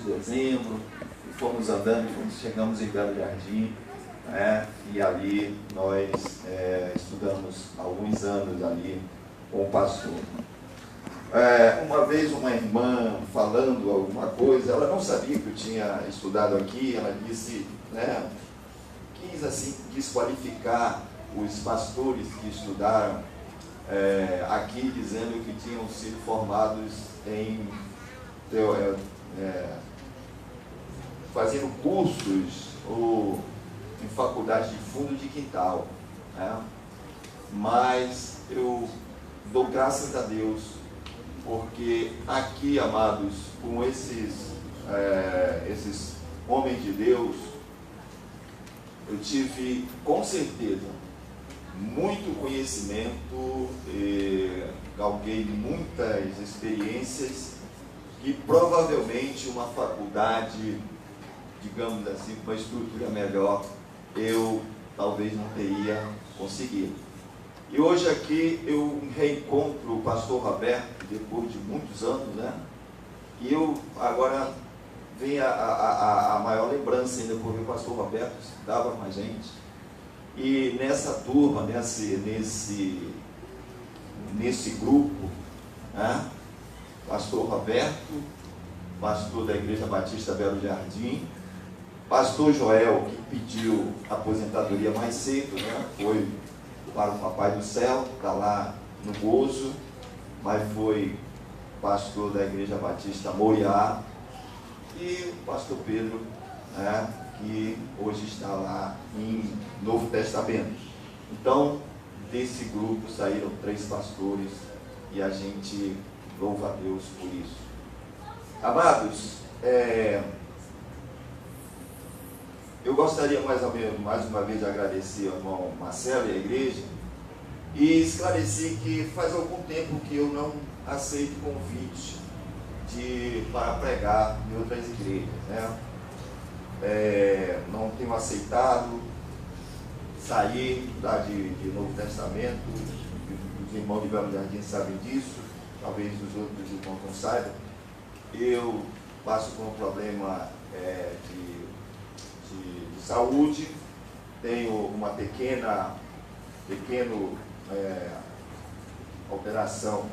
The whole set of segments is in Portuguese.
dezembro, e fomos andando, chegamos em Belo Jardim, né? E ali nós estudamos alguns anos ali com o pastor. Uma vez uma irmã falando alguma coisa, ela não sabia que eu tinha estudado aqui, ela disse, né, quis assim desqualificar os pastores que estudaram aqui, dizendo que tinham sido formados fazendo cursos ou em faculdade de fundo de quintal, né? Mas eu dou graças a Deus, porque aqui, amados, com esses homens de Deus, eu tive, com certeza, muito conhecimento, galguei muitas experiências, e provavelmente uma faculdade, digamos assim, com uma estrutura melhor, eu talvez não teria conseguido. E hoje aqui eu reencontro o pastor Roberto, depois de muitos anos, né? E eu agora vem a maior lembrança ainda, porque o pastor Roberto estudava com a gente. E nessa turma, nesse grupo, né? Pastor Roberto, pastor da Igreja Batista Belo Jardim, pastor Joel, que pediu aposentadoria mais cedo, né? Foi para o Papai do Céu, está lá no gozo, mas foi pastor da Igreja Batista Moriá, e o pastor Pedro, né, que hoje está lá em Novo Testamento. Então, desse grupo saíram 3 pastores, e a gente louva a Deus por isso. Amados, eu gostaria mais uma vez de agradecer ao irmão Marcelo e à igreja, e esclarecer que faz algum tempo que eu não aceito convite para pregar em outras igrejas, né? Não tenho aceitado sair de Novo Testamento. Os irmãos de Belo Jardim sabem disso, talvez os outros irmãos não saibam. Eu passo por um problema de saúde, tenho uma pequena alteração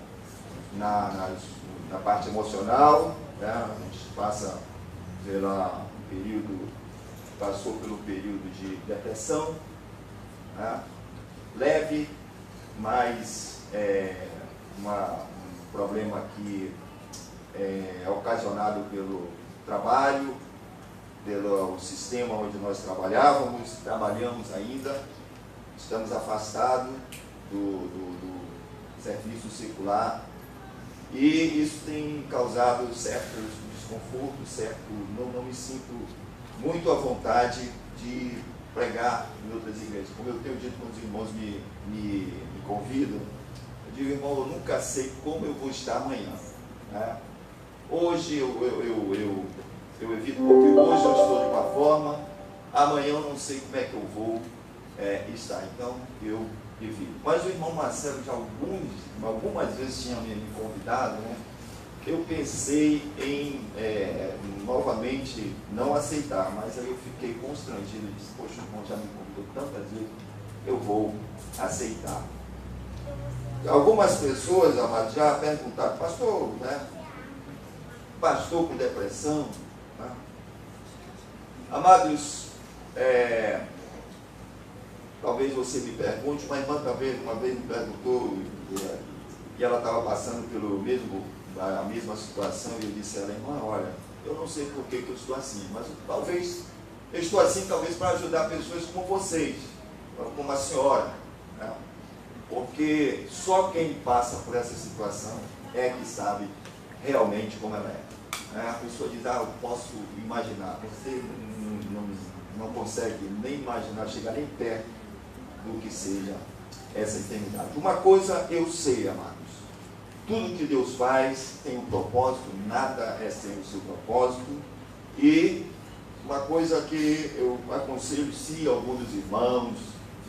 na parte emocional, né? A gente passou pelo período de depressão, né? Leve, mas um problema que é ocasionado pelo trabalho, pelo sistema onde nós trabalhamos ainda, estamos afastados do serviço secular, e isso tem causado certos desconfortos, não me sinto muito à vontade de pregar em outras igrejas. Como eu tenho dito quando os irmãos me convidam, eu digo, irmão, eu nunca sei como eu vou estar amanhã, né? Hoje eu evito, porque hoje eu estou de uma forma, amanhã eu não sei como é que eu vou estar, então eu evito. Mas o irmão Marcelo já algumas vezes tinha me convidado, né? Eu pensei em novamente não aceitar, mas aí eu fiquei constrangido e disse, poxa, o irmão já me convidou tantas vezes, eu vou aceitar. Algumas pessoas, amados, já perguntaram, pastor, né? Pastor com depressão, né? Amados, talvez você me pergunte, uma irmã também uma vez me perguntou, e ela estava passando a mesma situação, e eu disse a ela, irmã, olha, eu não sei por que eu estou assim, mas talvez eu estou assim para ajudar pessoas como vocês, como a senhora, né? Porque só quem passa por essa situação é que sabe realmente como ela é. A pessoa diz, eu posso imaginar, você não consegue nem imaginar, chegar nem perto do que seja essa enfermidade. Uma coisa eu sei, amados, tudo que Deus faz tem um propósito, nada é sem o seu propósito. E uma coisa que eu aconselho, se algum dos irmãos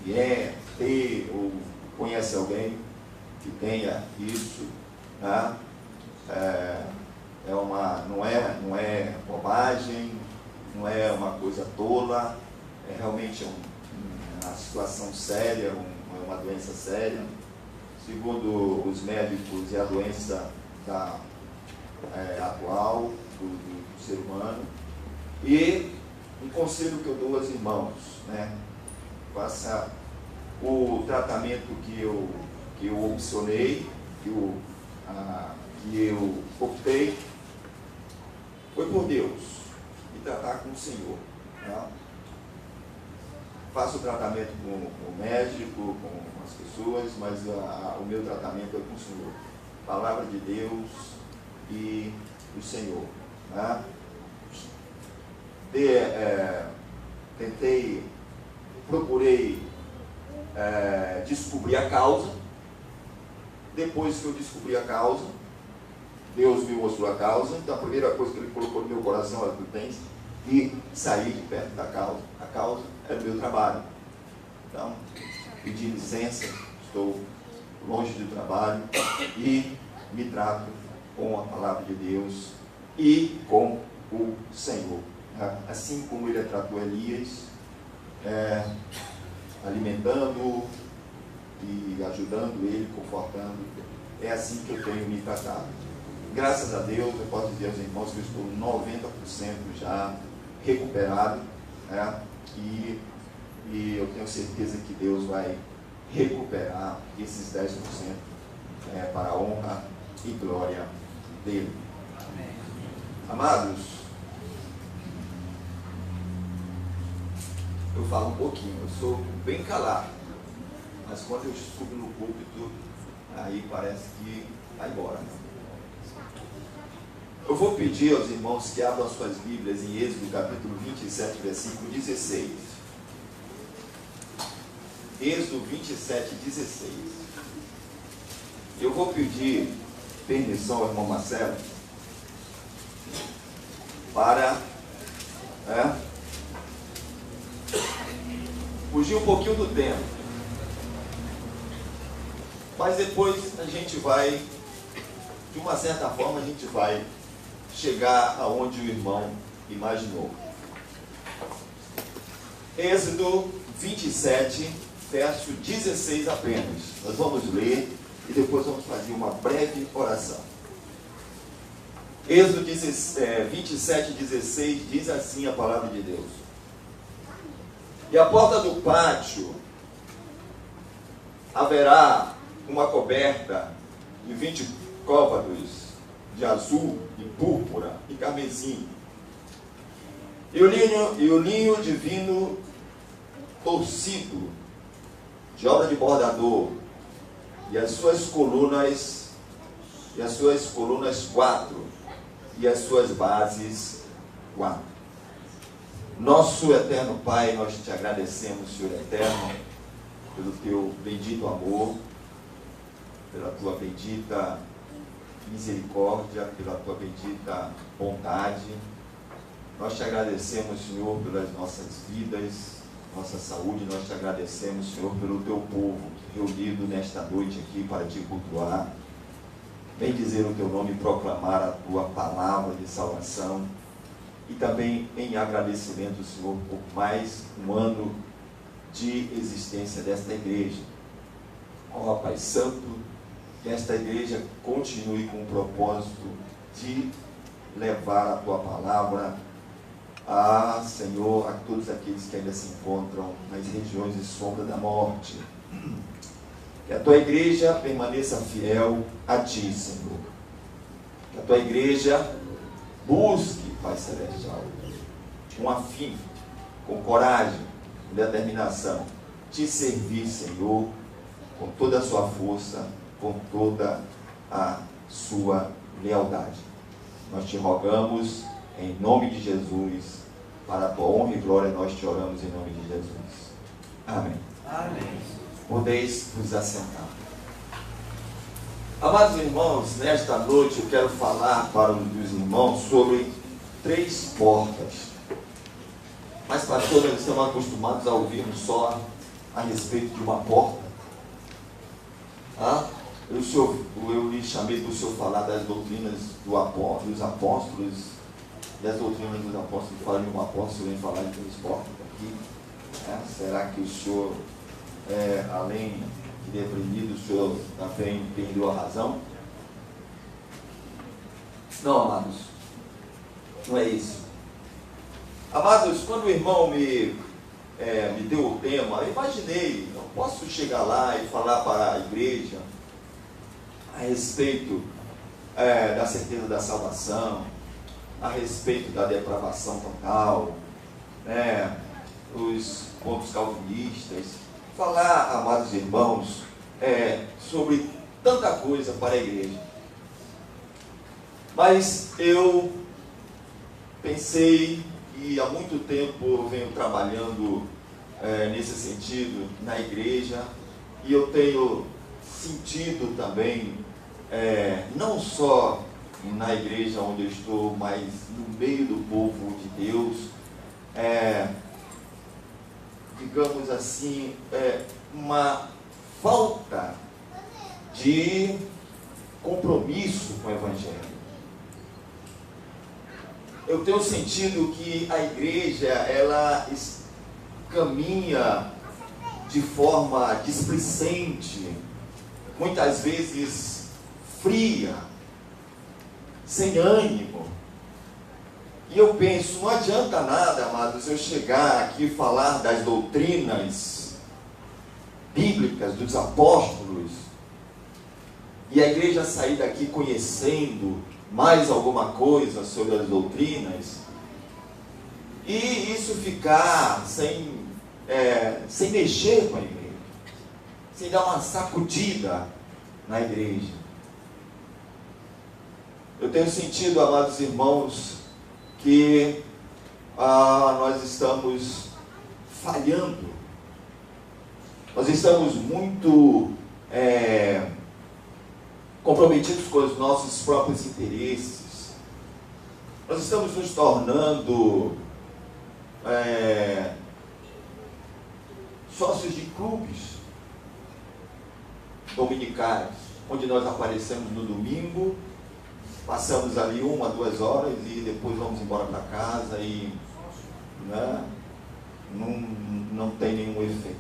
vier ter ou conhece alguém que tenha isso, né? não é bobagem, não é uma coisa tola, é realmente uma situação séria, uma doença séria. Segundo os médicos, é a doença atual do ser humano. E um conselho que eu dou aos irmãos, né? Faça o tratamento que eu opcionei, que eu optei, foi por Deus, e tratar com o Senhor. Tá? Faço o tratamento com o médico, com as pessoas, mas o meu tratamento é com o Senhor. Palavra de Deus e o Senhor. Tá? Procurei descobrir a causa. Depois que eu descobri a causa, Deus me mostrou a causa. Então a primeira coisa que Ele colocou no meu coração era: tu tens que sair de perto da causa. A causa é o meu trabalho. Então, pedi licença, estou longe do trabalho e me trato com a palavra de Deus e com o Senhor. Assim como Ele tratou Elias, alimentando e ajudando ele, confortando, é assim que eu tenho me tratado. Graças a Deus, eu posso dizer aos irmãos que eu estou 90% já recuperado, né? E eu tenho certeza que Deus vai recuperar esses 10% para a honra e glória dele. Amados, eu falo um pouquinho, eu sou bem calado, mas quando eu subo no púlpito, aí parece que vai embora. Eu vou pedir aos irmãos que abram as suas Bíblias em Êxodo capítulo 27, versículo 16. Êxodo 27, 16. Eu vou pedir permissão ao irmão Marcelo para fugir um pouquinho do tempo. Mas depois a gente vai, de uma certa forma, a gente vai chegar aonde o irmão imaginou. Êxodo 27, verso 16 apenas. Nós vamos ler e depois vamos fazer uma breve oração. Êxodo 27, 16 diz assim a palavra de Deus: e à porta do pátio haverá uma coberta de 20 côvados de azul e púrpura e carmesim, e o linho de vinho torcido, de obra de bordador, e as suas colunas 4, e as suas bases 4. Nosso eterno Pai, nós te agradecemos, Senhor eterno, pelo teu bendito amor, pela tua bendita misericórdia, pela tua bendita bondade. Nós te agradecemos, Senhor, pelas nossas vidas, nossa saúde. Nós te agradecemos, Senhor, pelo teu povo reunido nesta noite aqui para te cultuar. Vem dizer o teu nome, proclamar a tua palavra de salvação. E também em agradecimento, Senhor, por mais um ano de existência desta igreja. Ó Pai Santo, que esta igreja continue com o propósito de levar a tua palavra Senhor, a todos aqueles que ainda se encontram nas regiões de sombra da morte. Que a tua igreja permaneça fiel a ti, Senhor. Que a tua igreja busque, Pai Celestial, com afinco, com coragem, com determinação, te servir, Senhor, com toda a sua força, com toda a sua lealdade. Nós te rogamos em nome de Jesus, para a tua honra e glória, nós te oramos em nome de Jesus. Amém. Amém. Podeis vos assentar. Amados irmãos, nesta noite eu quero falar para os irmãos sobre 3 portas. Mas, pastor, nós estamos acostumados a ouvirmos só a respeito de uma porta. eu lhe chamei para o senhor falar das doutrinas dos apóstolos, e as doutrinas dos apóstolos. Falei um apóstolo, vem falar de transporte aqui. Será que o senhor, além de deprimido, o senhor também perdeu a razão? Não, amados, não é isso. Amados, quando o irmão me deu o tema, eu imaginei, não posso chegar lá e falar para a igreja a respeito da certeza da salvação, a respeito da depravação total, os pontos calvinistas, falar, amados irmãos, sobre tanta coisa para a igreja. Mas eu pensei, e há muito tempo eu venho trabalhando nesse sentido na igreja, e eu tenho sentido também, não só na igreja onde eu estou, mas no meio do povo de Deus, digamos assim, uma falta de compromisso com o Evangelho. Eu tenho sentido que a igreja, ela caminha de forma displicente, muitas vezes fria, sem ânimo. E eu penso, não adianta nada, amados, eu chegar aqui e falar das doutrinas bíblicas dos apóstolos, e a igreja sair daqui conhecendo mais alguma coisa sobre as doutrinas, e isso ficar sem mexer com a igreja, sem dar uma sacudida na igreja. Eu tenho sentido, amados irmãos, que nós estamos falhando, nós estamos muito comprometidos com os nossos próprios interesses, nós estamos nos tornando sócios de clubes dominicais, onde nós aparecemos no domingo, passamos ali 1 a 2 horas e depois vamos embora para casa e não tem nenhum efeito.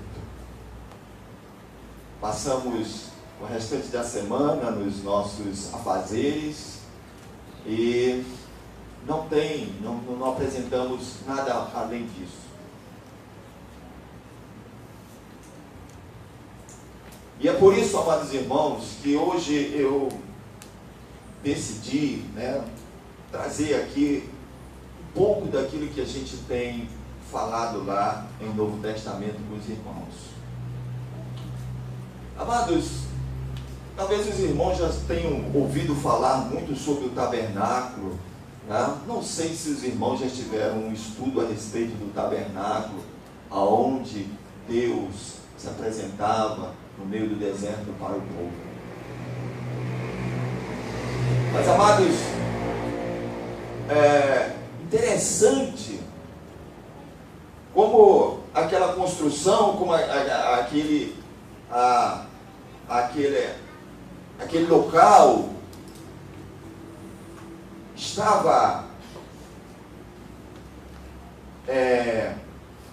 Passamos o restante da semana nos nossos afazeres e não apresentamos nada além disso. E é por isso, amados irmãos, que hoje eu decidi trazer aqui um pouco daquilo que a gente tem falado lá em Novo Testamento com os irmãos. Amados, talvez os irmãos já tenham ouvido falar muito sobre o tabernáculo. Não sei se os irmãos já tiveram um estudo a respeito do tabernáculo, aonde Deus se apresentava no meio do deserto para o povo. Mas, amados, interessante como aquela construção, como aquele local estava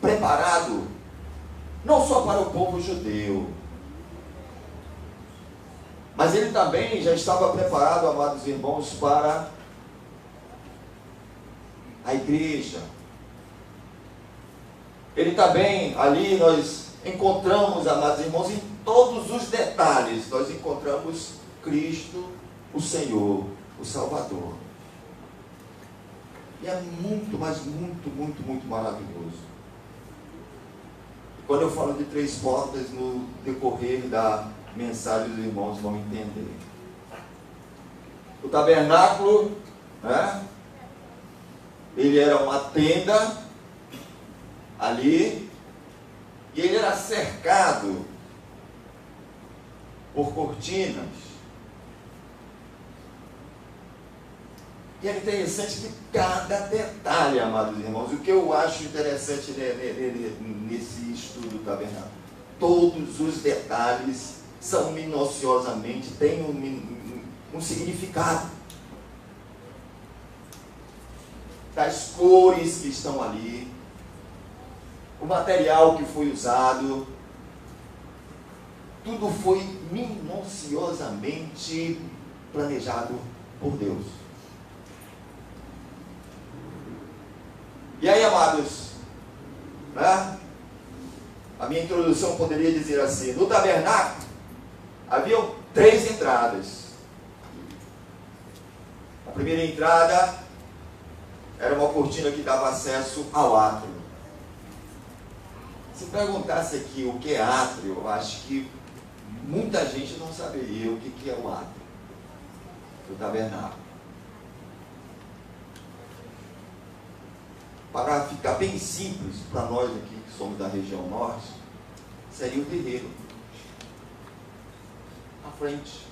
preparado não só para o povo judeu, mas ele também já estava preparado, amados irmãos, para a igreja. Ele também, ali nós encontramos, amados irmãos, em todos os detalhes, nós encontramos Cristo, o Senhor, o Salvador. E é muito, mas muito, muito, muito maravilhoso. Quando eu falo de 3 portas, no decorrer da mensagem, os irmãos vão entender. O tabernáculo, ele era uma tenda ali, e ele era cercado por cortinas. E é interessante que cada detalhe, amados irmãos, o que eu acho interessante nesse estudo do tabernáculo, todos os detalhes são minuciosamente, têm um significado. Das cores que estão ali, o material que foi usado, tudo foi minuciosamente planejado por Deus. E aí, amados, né? A minha introdução poderia dizer assim: no tabernáculo haviam 3 entradas. A primeira entrada era uma cortina que dava acesso ao átrio. Se perguntasse aqui o que é átrio, eu acho que muita gente não saberia o que é o átrio do tabernáculo. Para ficar bem simples, para nós aqui que somos da região norte, seria o terreiro. À frente.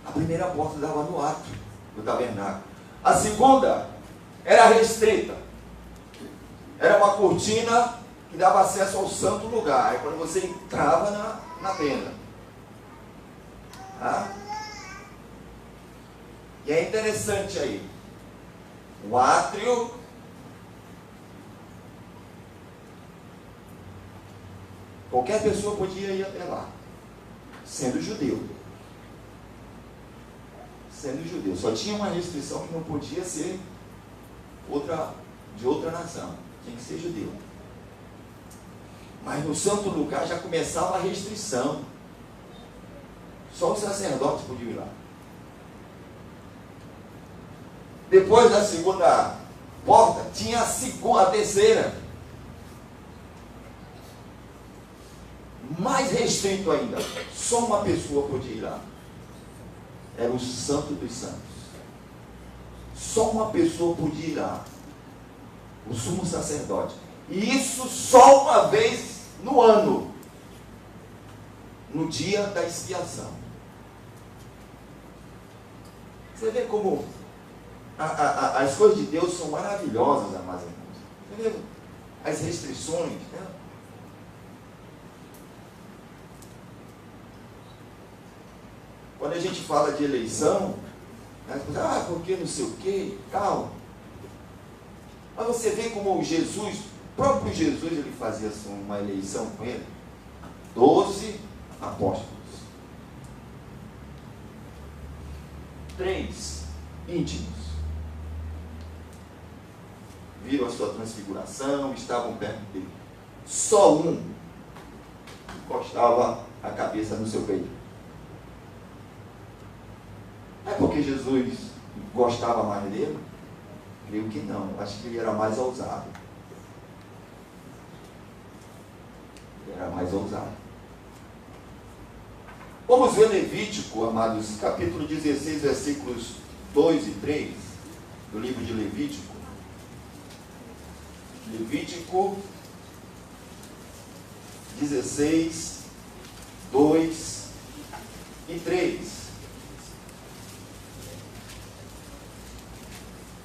A primeira porta dava no átrio do tabernáculo. A segunda era restrita. Era uma cortina que dava acesso ao santo lugar. É quando você entrava na tenda. E é interessante aí. O átrio, qualquer pessoa podia ir até lá, sendo judeu. Sendo judeu. Só tinha uma restrição que não podia ser de outra nação. Tinha que ser judeu. Mas no santo lugar já começava a restrição. Só os sacerdotes podiam ir lá. Depois da segunda porta, tinha a terceira. Mais restrito ainda. Só uma pessoa podia ir lá. Era o Santo dos Santos. Só uma pessoa podia ir lá. O sumo sacerdote. E isso só uma vez no ano. No dia da expiação. Você vê como as coisas de Deus são maravilhosas, amados irmãos. Você vê as restrições, né? Quando a gente fala de eleição, né, porque não sei o que e tal. Mas você vê como Jesus, o próprio Jesus, ele fazia assim, uma eleição com ele. 12 apóstolos. 3 íntimos. Viram a sua transfiguração, estavam perto dele. Só um encostava a cabeça no seu peito. É porque Jesus gostava mais dele? Creio que não. Acho que ele era mais ousado. Ele era mais ousado. Vamos ver Levítico, amados, capítulo 16, versículos 2 e 3, do livro de Levítico. Levítico 16, 2 e 3.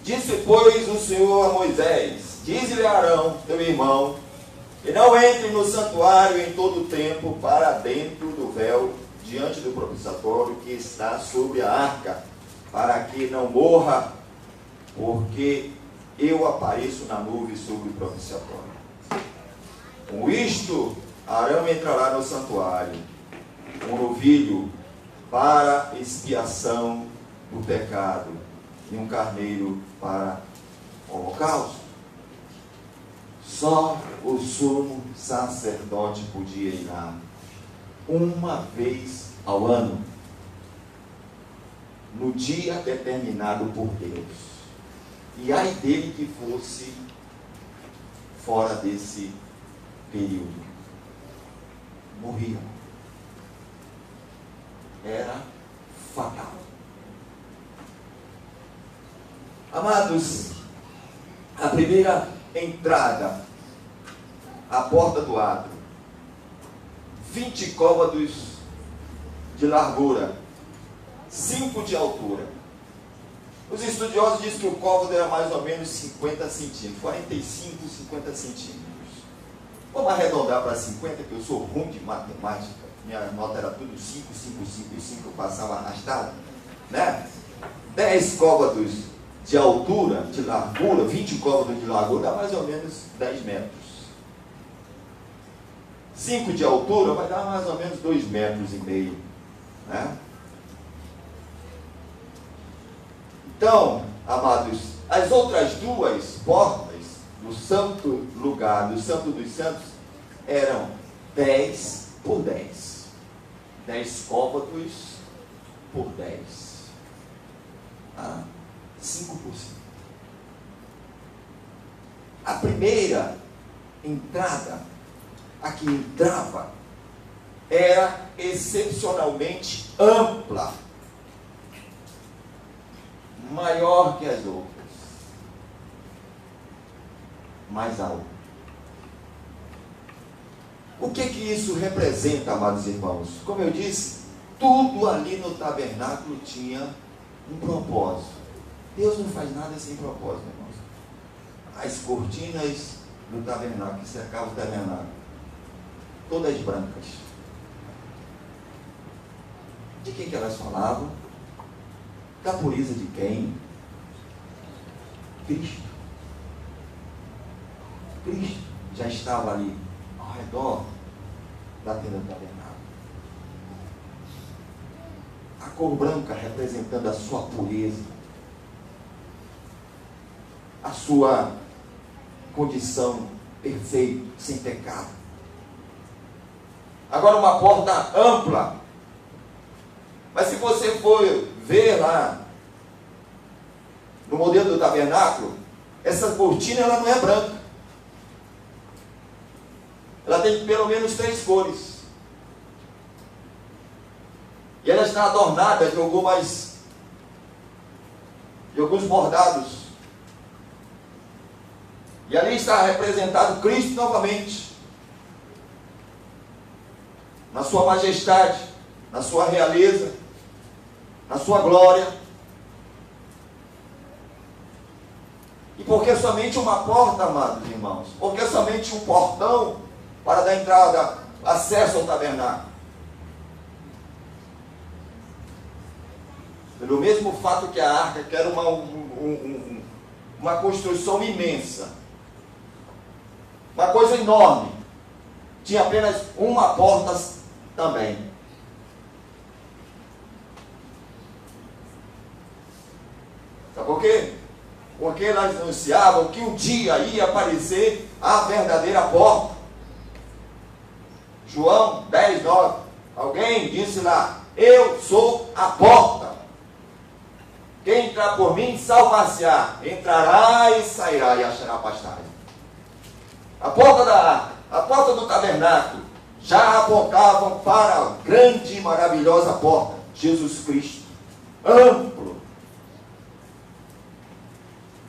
Disse, pois, o Senhor a Moisés: dize-lhe a Arão, teu irmão, que não entre no santuário em todo o tempo para dentro do véu, diante do propiciatório que está sobre a arca, para que não morra, porque eu apareço na nuvem sobre o propiciatório. Com isto, Arão entrará no santuário, um novilho para expiação do pecado, e um carneiro para holocausto. Só o sumo sacerdote podia ir lá uma vez ao ano, no dia determinado por Deus. E ai dele que fosse fora desse período, morria. Era fatal. Amados, a primeira entrada, a porta do átrio, 20 côvados de largura, 5 de altura. Os estudiosos dizem que o côvado era mais ou menos 50 centímetros, 45, 50 centímetros. Vamos arredondar para 50, que eu sou ruim de matemática. Minha nota era tudo 5, 5, 5 e 5, eu passava arrastado. Né? 10 côvados de altura, de largura, 20 côvados de largura, dá mais ou menos 10 metros. 5 de altura vai dar mais ou menos 2,5 metros. Né? Então, amados, as outras duas portas do santo lugar, do Santo dos Santos, eram 10 por 10. 10 côvados por 10. 5 por 5. A primeira entrada, a que entrava, era excepcionalmente ampla, maior que as outras, mais alta. O que isso representa, amados irmãos? Como eu disse, tudo ali no tabernáculo tinha um propósito. Deus não faz nada sem propósito, irmãos. As cortinas do tabernáculo, que cercavam o tabernáculo, todas brancas. De quem que elas falavam? Da pureza de quem? Cristo. Cristo já estava ali, ao redor da tenda do tabernáculo. A cor branca representando a sua pureza, a sua condição perfeita, sem pecado. Agora uma porta ampla. Mas se você for ver lá no modelo do tabernáculo, essa cortina ela não é branca. Ela tem pelo menos 3 cores. E ela está adornada de alguns bordados. E ali está representado Cristo novamente, na sua majestade, na sua realeza, na sua glória. E por que somente uma porta, amados irmãos? Por que somente um portão para dar entrada, acesso ao tabernáculo? Pelo mesmo fato que a arca, que era uma construção imensa, uma coisa enorme, tinha apenas uma porta também. Sabe por quê? Porque elas anunciavam que um dia ia aparecer a verdadeira porta. João 10, 9. Alguém disse lá: eu sou a porta. Quem entrar por mim, salvar-se-á. Entrará e sairá e achará pastagem. A porta da arca, a porta do tabernáculo, já apontavam para a grande e maravilhosa porta, Jesus Cristo. Amplo,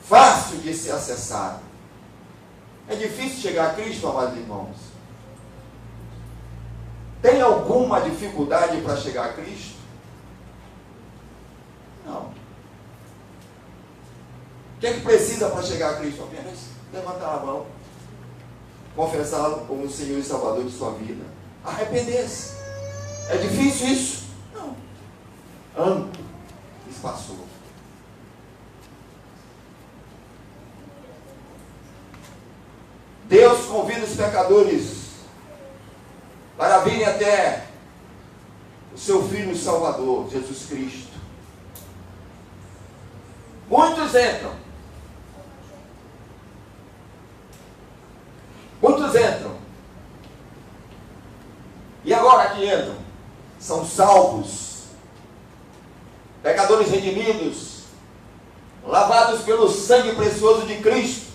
fácil de se acessar. É difícil chegar a Cristo, amados irmãos? Tem alguma dificuldade para chegar a Cristo? Não. O que é que precisa para chegar a Cristo? Apenas levantar a mão, confessá-lo como o Senhor e Salvador de sua vida, arrepender-se. É difícil isso? Não. Amplo, espaçoso. Deus convida os pecadores para virem até o seu Filho Salvador, Jesus Cristo. Muitos entram. Muitos entram. E agora que entram, são salvos, pecadores redimidos, lavados pelo sangue precioso de Cristo.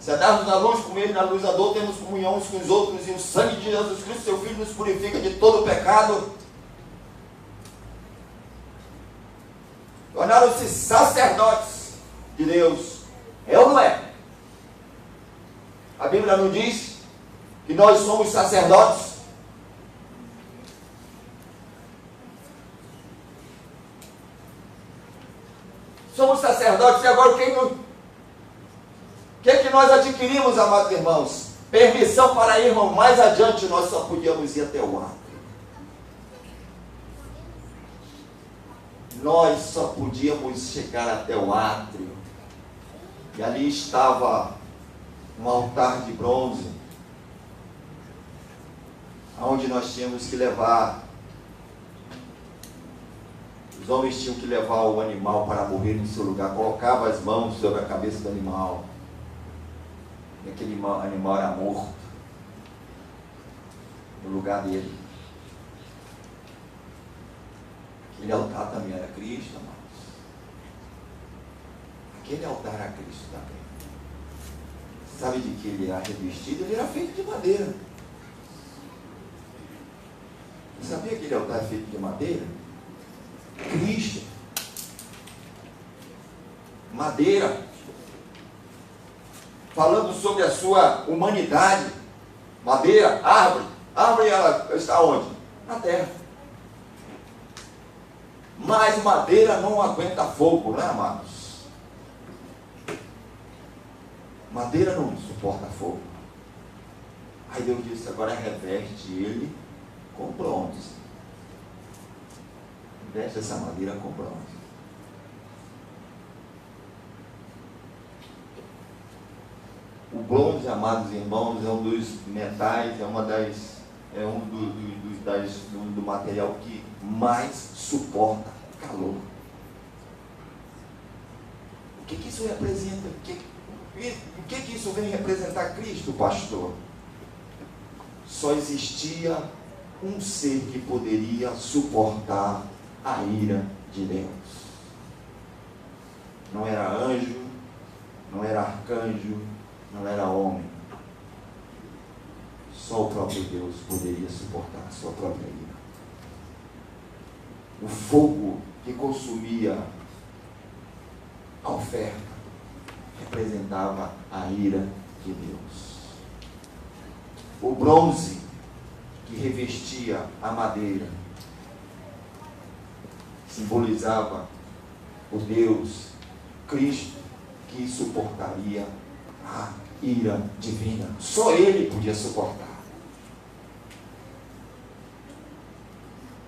Se andarmos na luz, como Ele na luz andou, temos comunhão uns com os outros, e o sangue de Jesus Cristo, seu Filho, nos purifica de todo pecado. Tornaram-se sacerdotes de Deus. É ou não é? A Bíblia não diz que nós somos sacerdotes? Somos sacerdotes, e agora quem não... O que é que nós adquirimos, amados irmãos? Permissão para irmos mais adiante, nós só podíamos ir até o átrio. Nós só podíamos chegar até o átrio. E ali estava um altar de bronze, onde nós tínhamos que levar. Os homens tinham que levar o animal para morrer em seu lugar, colocava as mãos sobre a cabeça do animal, e aquele animal era morto no lugar dele. Aquele altar também era Cristo, amados. Aquele altar era Cristo também. Sabe de que ele era revestido? Ele era feito de madeira. Você sabia que aquele altar é feito de madeira? Cristo. Madeira. Falando sobre a sua humanidade. Madeira, árvore. Árvore, ela está onde? Na terra. Mas madeira não aguenta fogo, né, amados? Madeira não suporta fogo. Aí Deus disse, agora reveste ele com bronze. Veste essa madeira com bronze. O bronze, amados irmãos, é um dos metais, do material que mais suporta calor. O que isso representa? O que isso vem representar Cristo, pastor? Só existia um ser que poderia suportar a ira de Deus. Não era anjo, não era arcanjo, não era homem. Só o próprio Deus poderia suportar a sua própria ira. O fogo que consumia a oferta representava a ira de Deus. O bronze que revestia a madeira simbolizava o Deus, Cristo, que suportaria a ira divina. Só Ele podia suportar.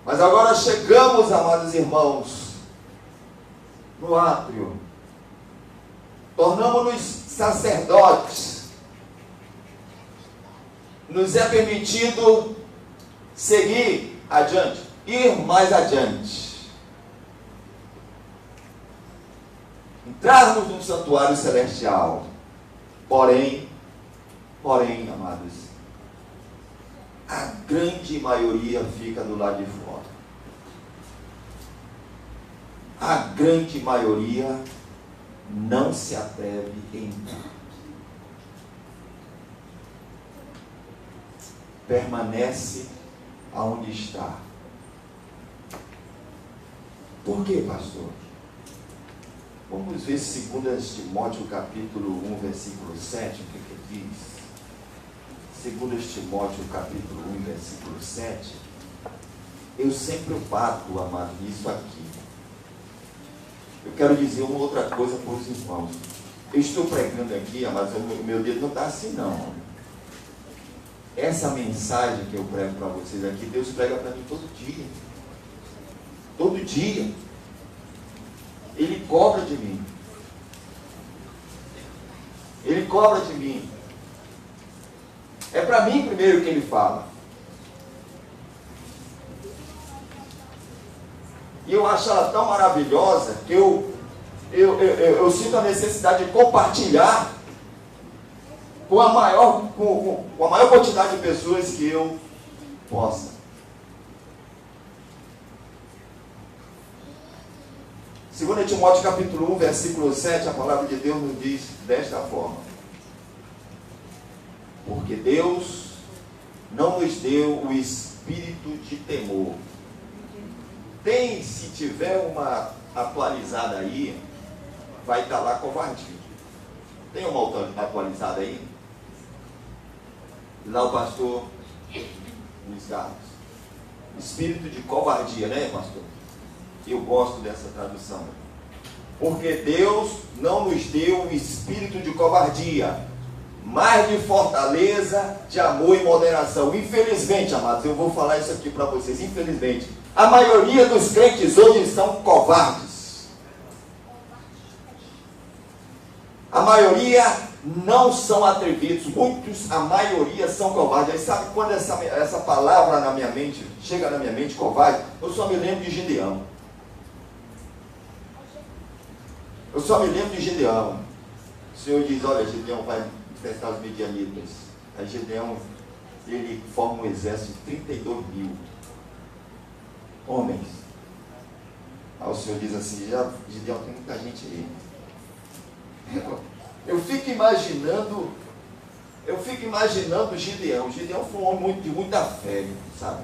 Mas agora chegamos, amados irmãos, no átrio. Tornamos-nos sacerdotes. Nos é permitido seguir adiante, ir mais adiante. Entrarmos no santuário celestial. Porém, amados, a grande maioria fica do lado de fora. A grande maioria não se atreve a entrar. Permanece aonde está. Por quê, pastor? Vamos ver 2 Timóteo capítulo 1, versículo 7, o que diz? 2 Timóteo capítulo 1, versículo 7. Eu sempre bato, amado, nisso aqui. Eu quero dizer uma outra coisa para os irmãos. Eu estou pregando aqui, mas o meu dedo não está assim não. Essa mensagem que eu prego para vocês aqui, Deus prega para mim todo dia. Todo dia. Ele cobra de mim. Ele cobra de mim. É para mim primeiro que ele fala. E eu acho ela tão maravilhosa que eu sinto a necessidade de compartilhar com a maior quantidade de pessoas que eu possa. 2 Timóteo capítulo 1, versículo 7, a palavra de Deus nos diz desta forma: porque Deus não nos deu o espírito de temor. Tem, se tiver uma atualizada aí, vai estar lá covardia. Tem uma atualizada aí? Lá o pastor Luiz Carlos. Espírito de covardia, né, pastor? Eu gosto dessa tradução. Porque Deus não nos deu um espírito de covardia, mas de fortaleza, de amor e moderação. Infelizmente, amados, eu vou falar isso aqui para vocês, infelizmente, a maioria dos crentes hoje são covardes. A maioria não são atrevidos, muitos, a maioria são covardes. Aí sabe quando essa palavra na minha mente, chega na minha mente, covarde, eu só me lembro de Gideão. Eu só me lembro de Gideão. O Senhor diz, olha, Gideão vai enfrentar os midianitas. Aí Gideão, ele forma um exército de 32 mil homens. Aí o Senhor diz assim, Gideão, tem muita gente aí. Eu fico imaginando Gideão. Gideão foi um homem de muita fé, sabe?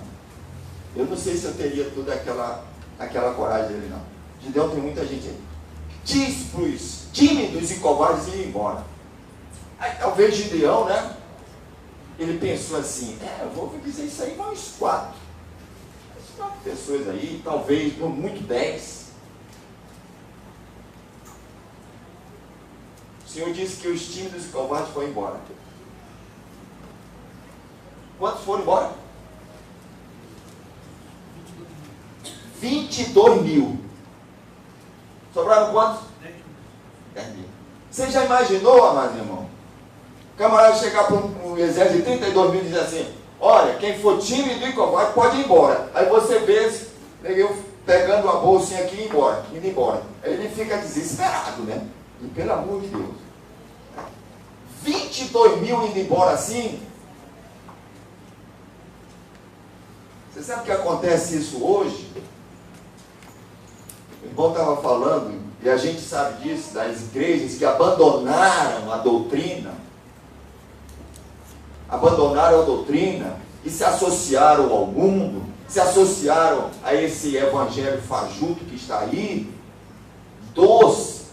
Eu não sei se eu teria toda aquela coragem dele, não. Gideão tem muita gente aí. Diz para os tímidos e covardes ir embora. Aí talvez Gideão, né? Ele pensou assim, eu vou dizer isso aí, vão uns 4 pessoas aí, talvez, muito 10. O Senhor disse que os tímidos e covardes foram embora. Quantos foram embora? 22 mil. Sobraram quantos? 10 mil. Você já imaginou, amados irmãos? O camarada chegar para um exército de 32 mil e dizer assim, olha, quem for tímido e covarde pode ir embora. Aí você vê, eu pegando uma bolsinha aqui e indo embora. Aí ele fica desesperado, né? E pelo amor de Deus. 22 mil indo embora assim. Você sabe o que acontece isso hoje? O irmão estava falando, e a gente sabe disso, das igrejas que abandonaram a doutrina e se associaram ao mundo, se associaram a esse evangelho fajuto que está aí, doce,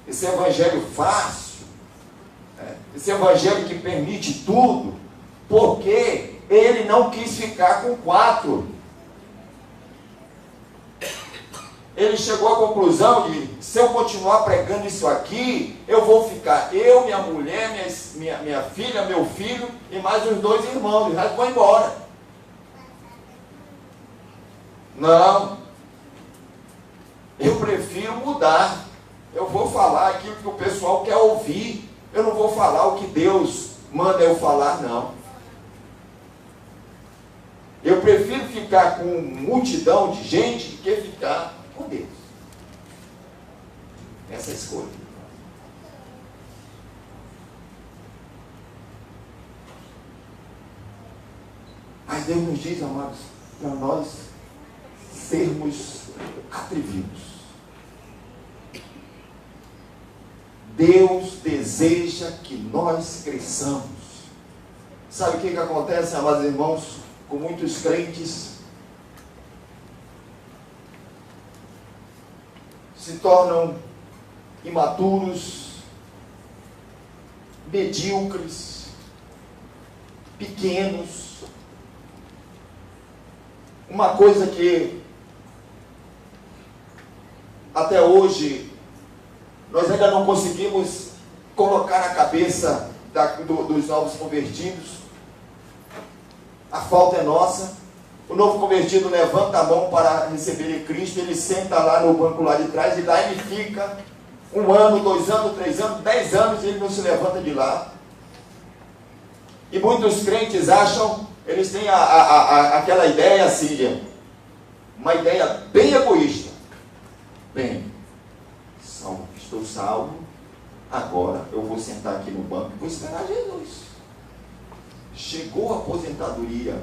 esse evangelho fácil, esse evangelho que permite tudo, porque ele não quis ficar com 4. Ele chegou à conclusão de, se eu continuar pregando isso aqui, eu vou ficar, eu, minha mulher, minha filha, meu filho e mais os 2 irmãos, e o resto vão embora. Não, eu prefiro mudar. Eu vou falar aquilo que o pessoal quer ouvir. Eu não vou falar o que Deus manda eu falar, não. Eu prefiro ficar com multidão de gente do que ficar com Deus. Essa é a escolha. Mas Deus nos diz, amados, para nós sermos atrevidos. Deus deseja que nós cresçamos. Sabe o que acontece, amados irmãos, com muitos crentes? Se tornam imaturos, medíocres, pequenos. Uma coisa que até hoje nós ainda não conseguimos colocar na cabeça dos novos convertidos. A falta é nossa. O novo convertido levanta a mão para receber Cristo, ele senta lá no banco lá de trás, e lá ele fica 1 ano, 2 anos, 3 anos, 10 anos, e ele não se levanta de lá. E muitos crentes acham, eles têm aquela ideia assim, uma ideia bem egoísta. Bem, estou salvo, agora eu vou sentar aqui no banco e vou esperar Jesus. Chegou a aposentadoria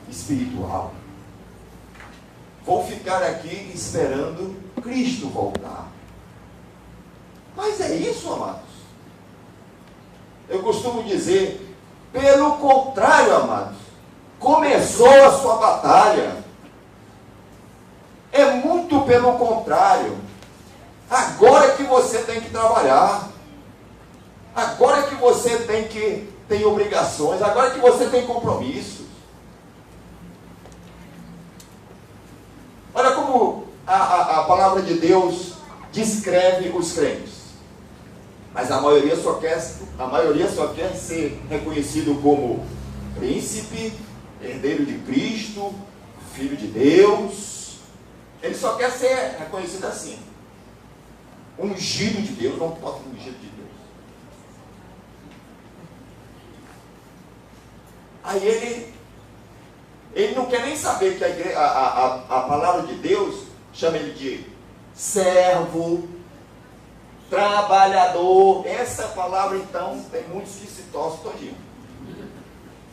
espiritual. Vou ficar aqui esperando Cristo voltar. Mas é isso, amados. Eu costumo dizer, pelo contrário, amados, começou a sua batalha. É muito pelo contrário. Agora que você tem que trabalhar. Agora que você tem obrigações. Agora que você tem compromissos. Olha como a palavra palavra de Deus descreve os crentes. Mas a maioria só quer ser reconhecido como príncipe, herdeiro de Cristo, filho de Deus. Ele só quer ser reconhecido assim. Ungido de Deus, não pode ser ungido de Deus. Aí ele não quer nem saber que a palavra de Deus chama ele de servo, trabalhador. Essa palavra, então, tem muitos que se torcem todinho.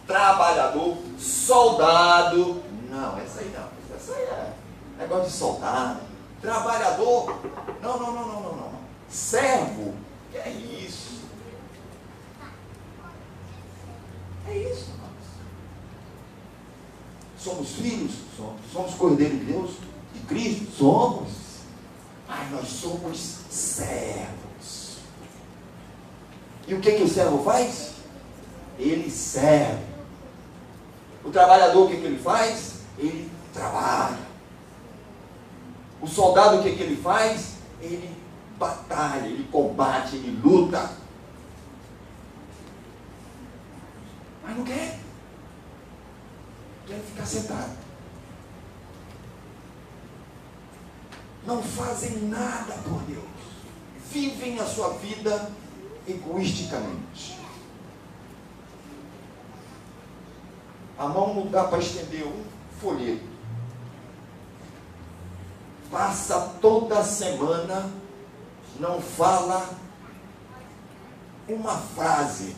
Trabalhador, soldado. Não, essa aí não. Essa aí é negócio de soldado. Trabalhador. Não. Servo. Que é isso? É isso, irmãos. Somos filhos? Somos. Somos cordeiros de Deus? De Cristo? Somos. Mas nós somos servos. E o que o servo faz? Ele serve. O trabalhador, o que ele faz? Ele trabalha. O soldado, o que ele faz? Ele batalha, ele combate, ele luta. Mas não quer. Quer ficar sentado. Não fazem nada por Deus. Vivem a sua vida egoisticamente. A mão não dá para estender um folheto. Passa toda semana, não fala uma frase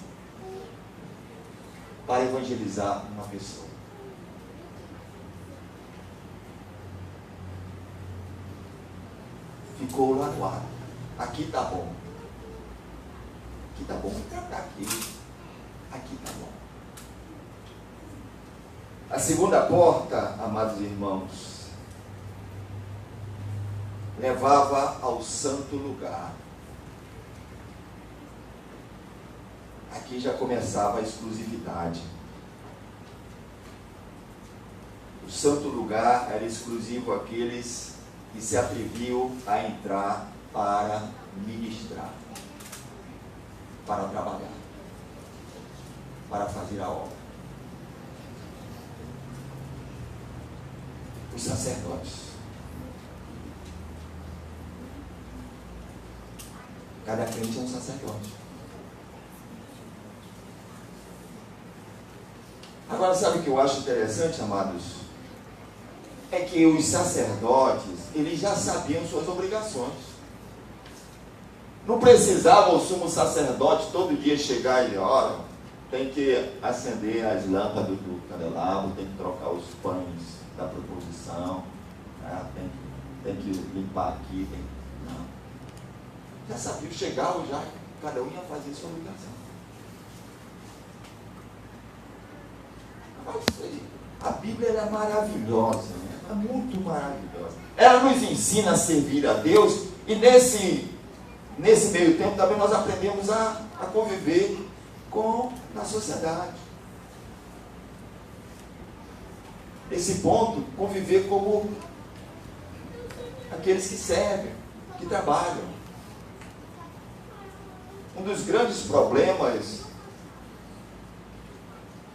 para evangelizar uma pessoa. Ficou lá no ar. Aqui tá bom. Aqui tá bom. Vou tratar aqui. Aqui tá bom. A segunda porta, amados irmãos, levava ao santo lugar. Aqui já começava a exclusividade. O santo lugar era exclusivo àqueles que se atreviam a entrar para ministrar, para trabalhar, para fazer a obra. Os sacerdotes. Cada crente é um sacerdote. Agora, sabe o que eu acho interessante, amados? É que os sacerdotes, eles já sabiam suas obrigações. Não precisava o sumo sacerdote todo dia chegar e, olha, tem que acender as lâmpadas do candelabro, tem que trocar os pães da proposição, né? tem que limpar aqui, não. Já sabia, chegava já, cada um ia fazer sua obrigação. A Bíblia é maravilhosa, né? É muito maravilhosa. Ela nos ensina a servir a Deus, e nesse meio tempo também nós aprendemos a conviver na sociedade. Nesse ponto, conviver como aqueles que servem, que trabalham. Um dos grandes problemas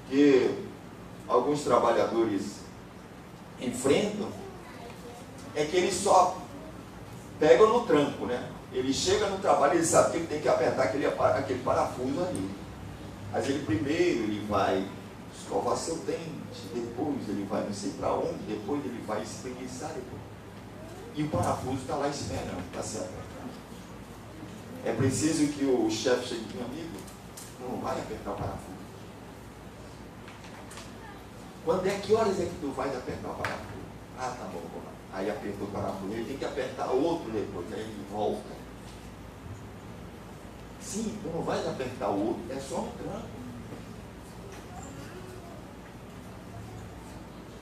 que alguns trabalhadores enfrentam é que eles só pegam no tranco, né? Ele chega no trabalho, ele sabe que ele tem que apertar aquele parafuso ali. Mas ele vai escovar seu dente, depois ele vai não sei para onde, depois ele vai espreguiçar, e o parafuso está lá esperando para ser apertado. É preciso que o chefe chegue com um amigo, não vai apertar o parafuso. Que horas é que tu vais apertar o parafuso? Ah, tá bom, vou lá. Aí apertou o parafuso, ele tem que apertar outro depois, aí ele volta. Sim, tu não vais apertar o outro, é só um tranco.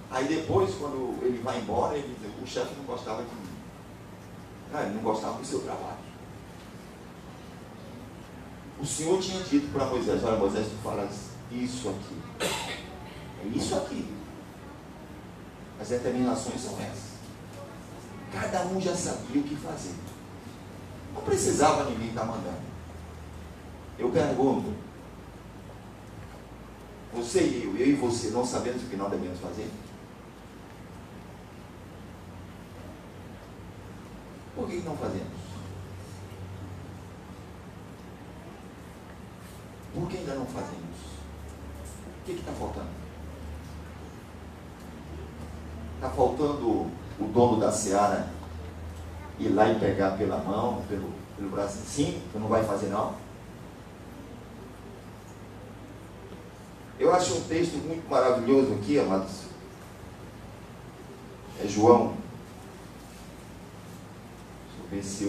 Aí depois, quando ele vai embora, o chefe não gostava de mim. Ele não gostava do seu trabalho. O Senhor tinha dito para Moisés, olha Moisés, tu falas isso aqui. É isso aqui. As determinações são essas. Cada um já sabia o que fazer. Não precisava ninguém estar mandando. Eu pergunto, você e eu e você, não sabemos o que não devemos fazer? Por que não fazemos? Por que ainda não fazemos? O que está faltando? Está faltando o dono da seara ir lá e pegar pela mão, pelo braço? Sim, tu não vai fazer não? Eu acho um texto muito maravilhoso aqui, amados. É João. Deixa eu ver se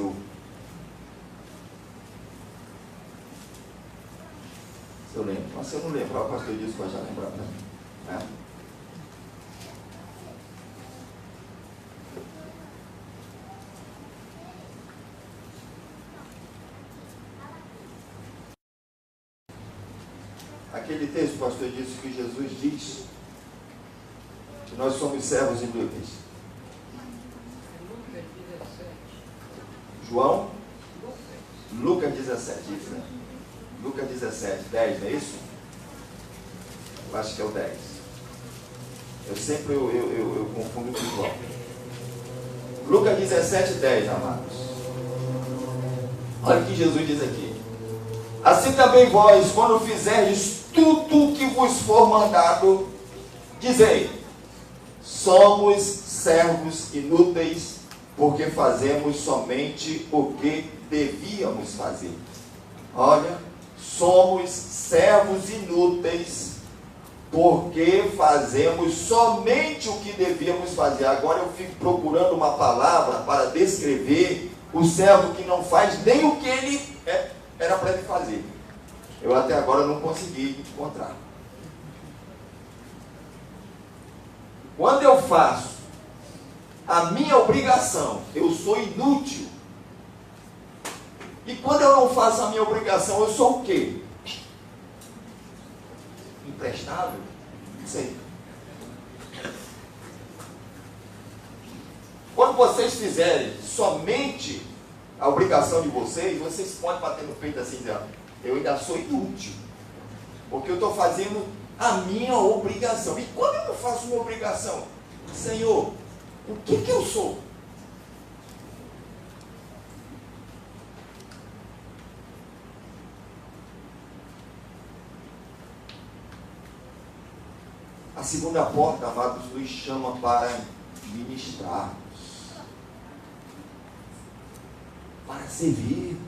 eu lembro. Mas se eu não lembrar, o pastor disse que vai já lembrar para mim. Né? Aquele texto, o pastor disse que Jesus diz que nós somos servos inúteis. João? Lucas 17, isso, né? Lucas 17, 10, não é isso? Eu acho que é o 10. Eu sempre confundo com o João. Lucas 17, 10, amados. Olha o que Jesus diz aqui. Assim também vós, quando fizerdes tudo o que vos for mandado, dizei: somos servos inúteis, porque fazemos somente o que devíamos fazer. Olha, somos servos inúteis, porque fazemos somente o que devíamos fazer. Agora eu fico procurando uma palavra para descrever o servo que não faz nem o que ele era para ele fazer. Eu até agora não consegui encontrar. Quando eu faço a minha obrigação, eu sou inútil. E quando eu não faço a minha obrigação, eu sou o quê? Imprestável? Não sei. Quando vocês fizerem somente a obrigação de vocês, vocês podem bater no peito assim, dizendo: eu ainda sou inútil, porque eu estou fazendo a minha obrigação. E quando eu não faço uma obrigação, Senhor, o que eu sou? A segunda porta, amados, nos chama para ministrarmos, para servirmos,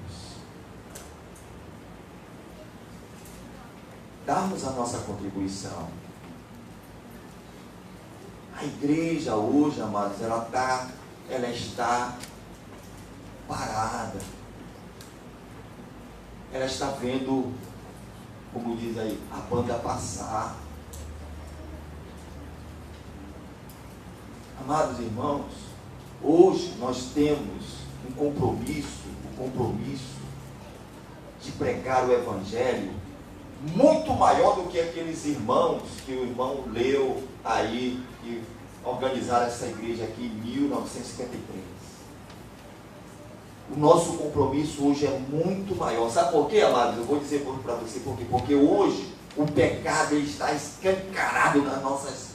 darmos a nossa contribuição. A igreja hoje, amados, ela está parada. Ela está vendo, como diz aí, a banda passar. Amados irmãos, hoje nós temos o compromisso de pregar o Evangelho muito maior do que aqueles irmãos que o irmão leu aí, que organizaram essa igreja aqui em 1953. O nosso compromisso hoje é muito maior. Sabe por quê, amados? Eu vou dizer para você por quê. Porque hoje o pecado está escancarado nas nossas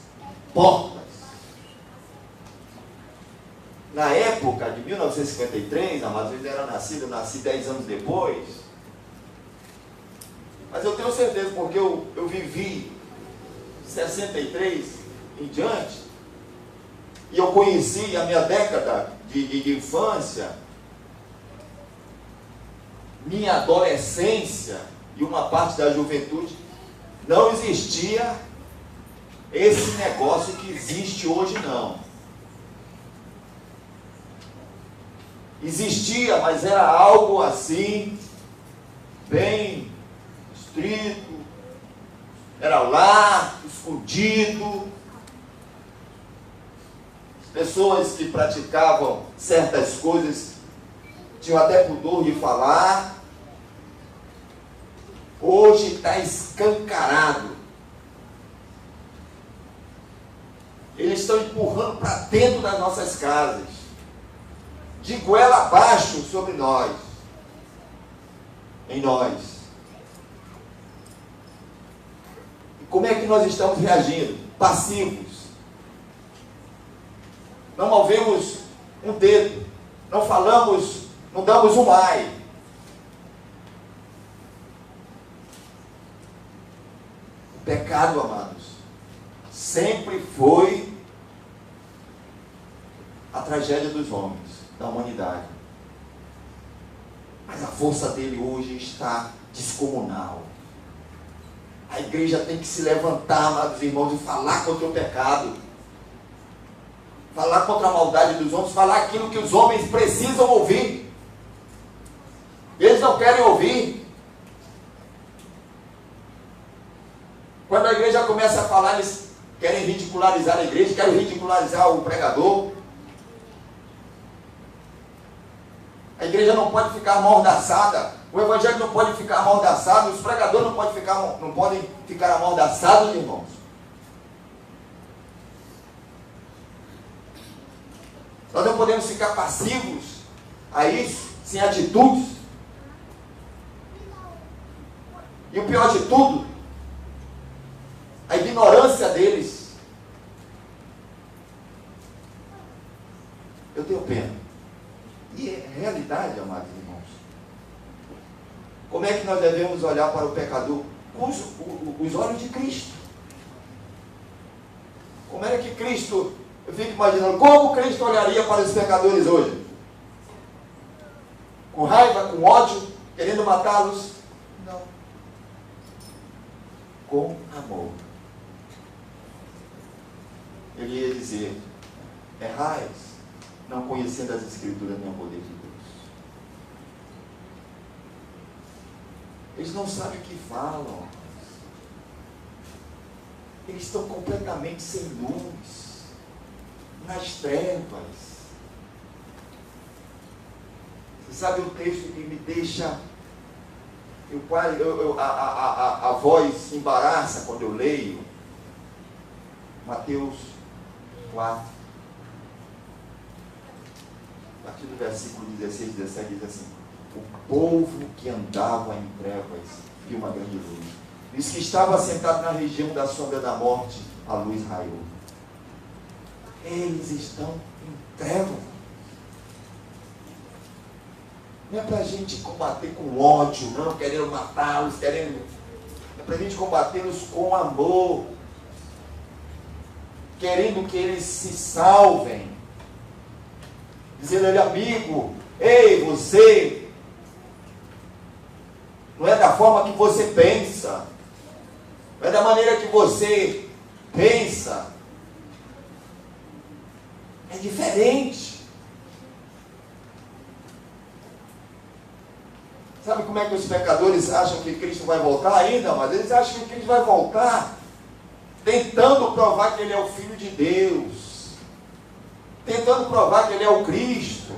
portas. Na época de 1953, amados, eles eram nascidos, eu nasci 10 anos depois. Mas eu tenho certeza, porque eu vivi 63 em diante, e eu conheci a minha década de infância, minha adolescência e uma parte da juventude. Não existia esse negócio que existe hoje, não. Existia, mas era algo assim, bem estrito, era lá, escondido. Pessoas que praticavam certas coisas tinham até pudor de falar. Hoje está escancarado. Eles estão empurrando para dentro das nossas casas. de goela abaixo sobre nós, em nós. E como é que nós estamos reagindo? Passivos. Não movemos um dedo, não falamos, não damos um ai. O pecado, amados, sempre foi a tragédia dos homens, da humanidade. Mas a força dele hoje está descomunal. A igreja tem que se levantar, amados irmãos, e falar contra o pecado. Falar contra a maldade dos homens, falar aquilo que os homens precisam ouvir. Eles não querem ouvir. Quando a igreja começa a falar, eles querem ridicularizar a igreja, querem ridicularizar o pregador. A igreja não pode ficar amordaçada, o evangelho não pode ficar amordaçado, os pregadores não podem ficar amordaçados, irmãos. Nós não podemos ficar passivos a isso, sem atitudes. E o pior de tudo, a ignorância deles. Eu tenho pena. E é realidade, amados irmãos. Como é que nós devemos olhar para o pecador? Com os olhos de Cristo. Como é que Cristo, eu fico imaginando, como Cristo olharia para os pecadores hoje? Com raiva, com ódio, querendo matá-los? Não. Com amor. Ele ia dizer: errais, não conhecendo as Escrituras nem o poder de Deus. Eles não sabem o que falam. Eles estão completamente sem luz, nas trevas. Você sabe um texto que me deixa, a voz embaraça quando eu leio? Mateus 4. A partir do versículo 16 e 17 diz assim: o povo que andava em trevas viu uma grande luz. E os que estavam assentados na região da sombra da morte, a luz raiou. Eles estão em trevas. Não é para a gente combater com ódio, não, querendo matá-los, é para a gente combatê-los com amor, querendo que eles se salvem, dizendo: ele, amigo, ei, você, não é da forma que você pensa, não é da maneira que você pensa, é diferente. Sabe como é que os pecadores acham que Cristo vai voltar ainda? Mas eles acham que Cristo vai voltar tentando provar que Ele é o Filho de Deus, tentando provar que Ele é o Cristo.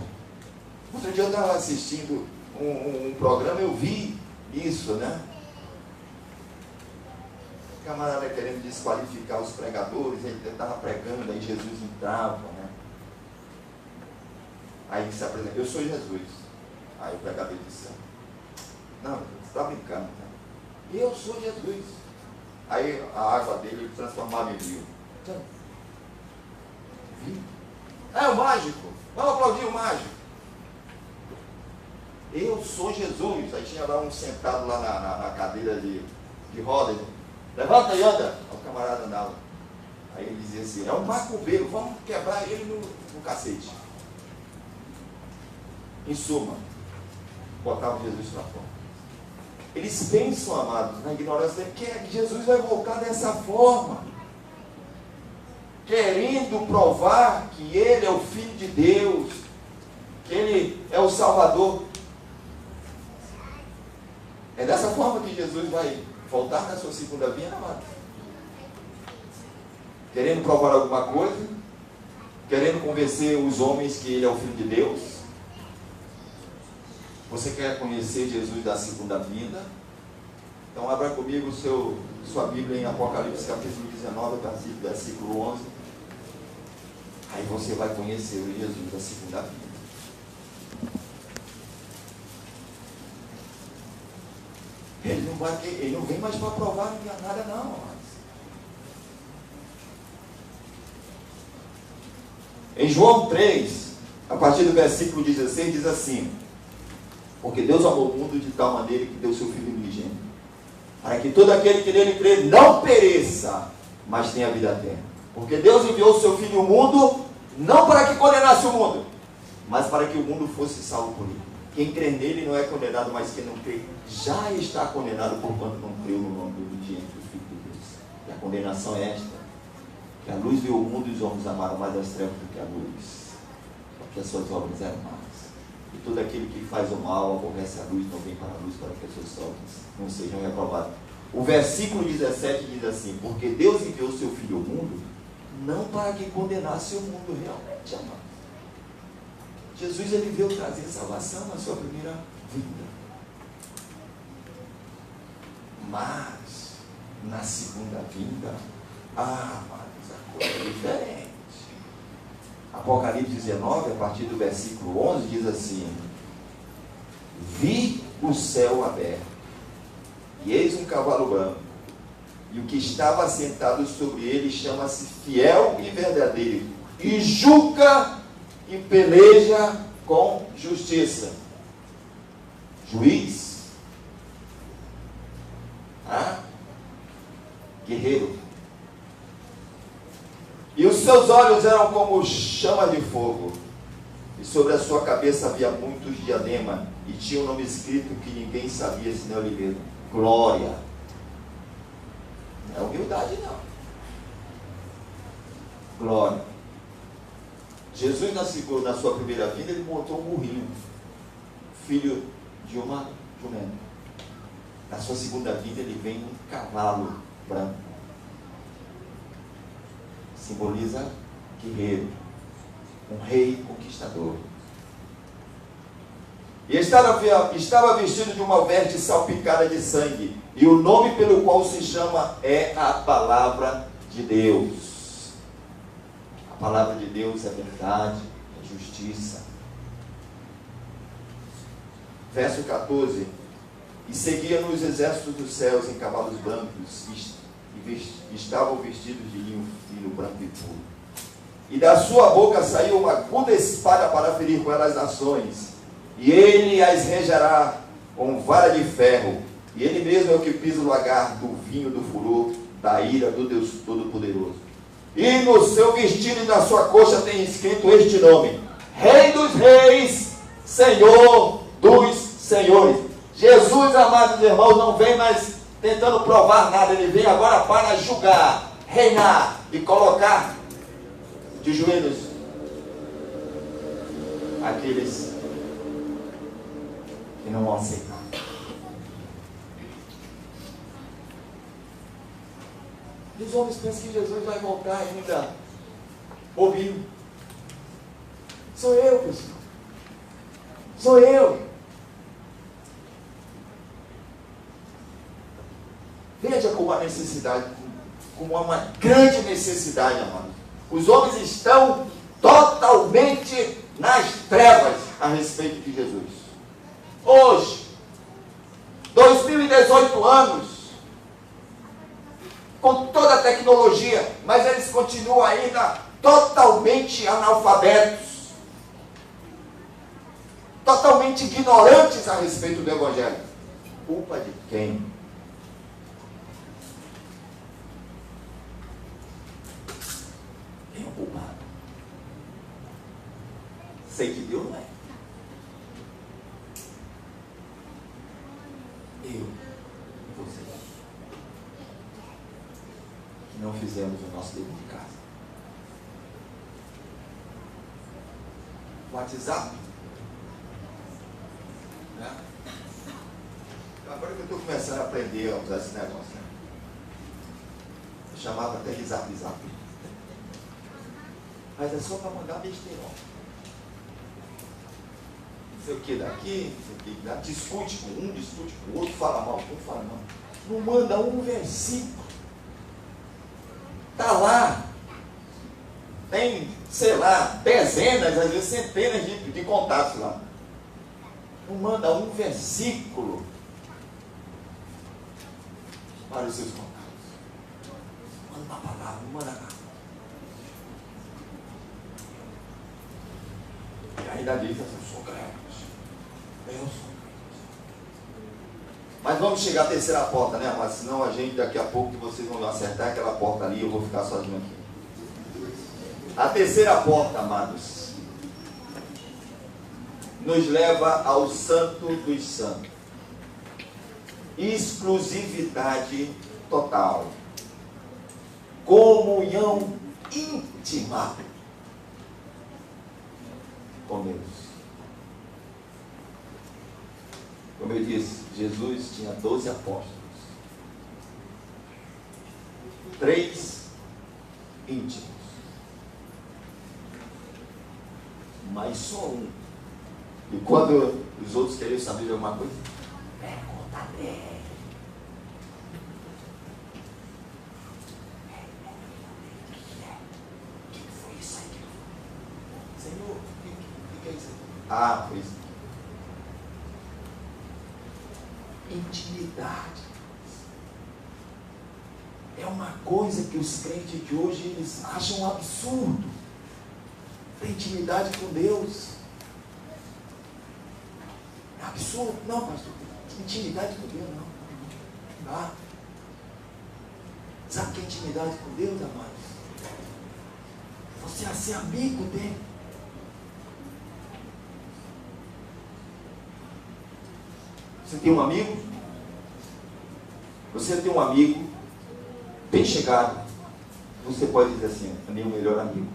Outro dia eu estava assistindo um programa, eu vi isso, né? O camarada querendo desqualificar os pregadores, ele estava pregando, aí Jesus entrava, né? Aí ele se apresenta: eu sou Jesus. Aí o pregador disse: não, você está brincando, né? Eu sou Jesus. Aí a água dele ele transformava em vinho. É o mágico. Vamos aplaudir o mágico. Eu sou Jesus. Aí tinha lá um sentado lá na cadeira de rodas. Levanta e anda. Aí o camarada andava. Aí ele dizia assim: é um macumbeiro, vamos quebrar ele no cacete. Em suma, botava Jesus para fora. Eles pensam, amados, na ignorância, que Jesus vai voltar dessa forma, querendo provar que Ele é o Filho de Deus, que Ele é o Salvador. É dessa forma que Jesus vai voltar na sua segunda vinda, amados? Querendo provar alguma coisa, querendo convencer os homens que Ele é o Filho de Deus. Você quer conhecer Jesus da segunda vinda? Então abra comigo sua Bíblia em Apocalipse capítulo 19, versículo 11. Aí você vai conhecer o Jesus da segunda vinda. Ele não vem mais para provar nada não, amados. Em João 3, a partir do versículo 16, diz assim: porque Deus amou o mundo de tal maneira que deu seu Filho unigênito, para que todo aquele que nele crê não pereça, mas tenha vida eterna. Porque Deus enviou o seu Filho ao mundo, não para que condenasse o mundo, mas para que o mundo fosse salvo por ele. Quem crê nele não é condenado, mas quem não crê já está condenado, porquanto não creu no nome do unigênito do Filho de Deus. E a condenação é esta: que a luz veio ao mundo e os homens amaram mais as trevas do que a luz, porque as suas obras eram más. E todo aquele que faz o mal, aborrece a luz, não vem para a luz, para que as suas obras não sejam reprovadas. O versículo 17 diz assim: porque Deus enviou o seu Filho ao mundo, não para que condenasse o mundo realmente, amado. Jesus, ele veio trazer salvação na sua primeira vinda. Mas, na segunda vinda, amados, a coisa é diferente. Apocalipse 19, a partir do versículo 11, diz assim: vi o céu aberto, e eis um cavalo branco, e o que estava sentado sobre ele chama-se Fiel e Verdadeiro, e julga e peleja com justiça. Juiz, guerreiro. E os seus olhos eram como chama de fogo, e sobre a sua cabeça havia muitos diademas, e tinha um nome escrito que ninguém sabia senão ele mesmo: Glória. Não é humildade, não. Glória. Jesus, na sua primeira vida, ele montou um burrinho, filho de uma jumenta. Na sua segunda vida, ele vem um cavalo branco. Simboliza guerreiro, um rei conquistador. E estava vestido de uma veste salpicada de sangue, e o nome pelo qual se chama é a Palavra de Deus. A palavra de Deus é verdade, é justiça. Verso 14: e seguia nos exércitos dos céus em cavalos brancos, e estavam vestidos de linho fino, branco e puro. E da sua boca saiu uma aguda espada para ferir com ela as nações, e ele as regerá com vara de ferro, e ele mesmo é o que pisa o lagar do vinho do furor da ira do Deus Todo-Poderoso. E no seu vestido e na sua coxa tem escrito este nome: Rei dos Reis, Senhor dos Senhores. Jesus, amados irmãos, não vem mais tentando provar nada, ele vem agora para julgar, reinar e colocar de joelhos aqueles que não vão aceitar. E os homens pensam que Jesus vai voltar ainda ouvindo. Sou eu, pessoal. Sou eu. Veja como a necessidade, como uma grande necessidade, amado. Os homens estão totalmente nas trevas a respeito de Jesus. Hoje, 2018 anos, com toda a tecnologia, mas eles continuam ainda totalmente analfabetos, totalmente ignorantes a respeito do Evangelho. Culpa de quem? Quem é o culpado? Sei que Deus não é. Eu e você, que não fizemos o nosso dever de casa. WhatsApp, né? Agora que eu estou começando a aprender a usar esse negócio, né? Eu chamava até de zap. Mas é só para mandar besteirão. Não sei o que daqui, não sei o que daqui. Discute com um, discute com o outro, fala mal com um, fala mal. Não manda um versículo. Está lá. Tem, sei lá, dezenas, às vezes centenas de contatos lá. não manda um versículo para os seus contatos. Manda uma palavra, não manda nada. E ainda diz assim, eu sou crente. Eu sou crente. Mas vamos chegar à terceira porta, né? Mas senão a gente, daqui a pouco, que vocês vão acertar aquela porta ali, eu vou ficar sozinho aqui. A terceira porta, amados, nos leva ao Santo dos Santos. Exclusividade total. Comunhão íntima com Deus. Como eu disse, Jesus tinha 12 apóstolos. 3 íntimos. Mas só um. E quando os outros queriam saber de alguma coisa, pergunta dele. O que foi isso aí? Senhor, o que é isso aqui? Ah, foi isso. Intimidade. É uma coisa que os crentes de hoje eles acham um absurdo. Ter intimidade com Deus. É absurdo. Não, pastor. Intimidade com Deus, não. Tá? Sabe o que é intimidade com Deus, amados? Você é ser amigo dele. Você tem um amigo? Você tem um amigo bem chegado. Você pode dizer assim, é meu melhor amigo.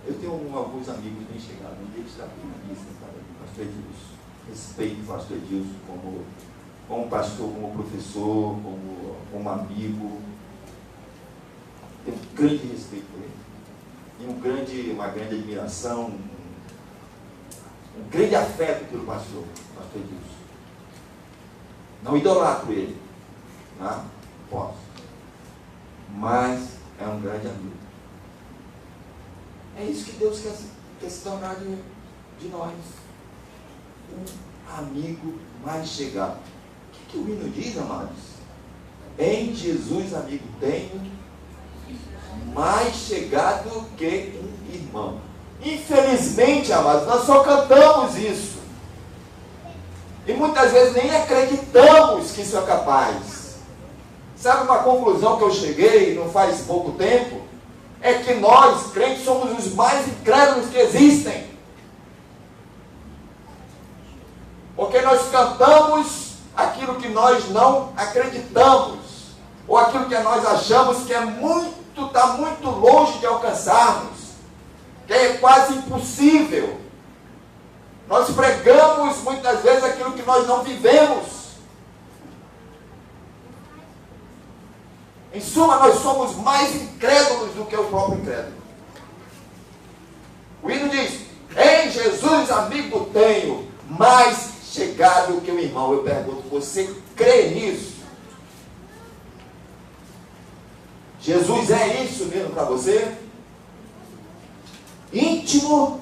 Eu tenho alguns amigos bem chegados. Um deles está aqui na lista, pastor Edilson. Respeito o pastor Edilson como pastor, como professor, como amigo. Tenho um grande respeito por ele. E uma grande admiração, um grande afeto pelo pastor Edilson. Não idolatro ele, não posso, mas é um grande amigo. É isso que Deus quer se tornar de nós, um amigo mais chegado. O que o hino diz, amados? Em Jesus, amigo, tenho mais chegado que um irmão. Infelizmente, amados, nós só cantamos isso. E muitas vezes nem acreditamos que isso é capaz. Sabe uma conclusão que eu cheguei não faz pouco tempo? É que nós, crentes, somos os mais incrédulos que existem. Porque nós cantamos aquilo que nós não acreditamos. Ou aquilo que nós achamos que está muito longe de alcançarmos. Que é quase impossível. Nós pregamos muitas vezes aquilo que nós não vivemos. Em suma, nós somos mais incrédulos do que o próprio incrédulo. O hino diz, em Jesus amigo tenho, mais chegado que o irmão. Eu pergunto, você crê nisso? Jesus é isso mesmo para você? Íntimo,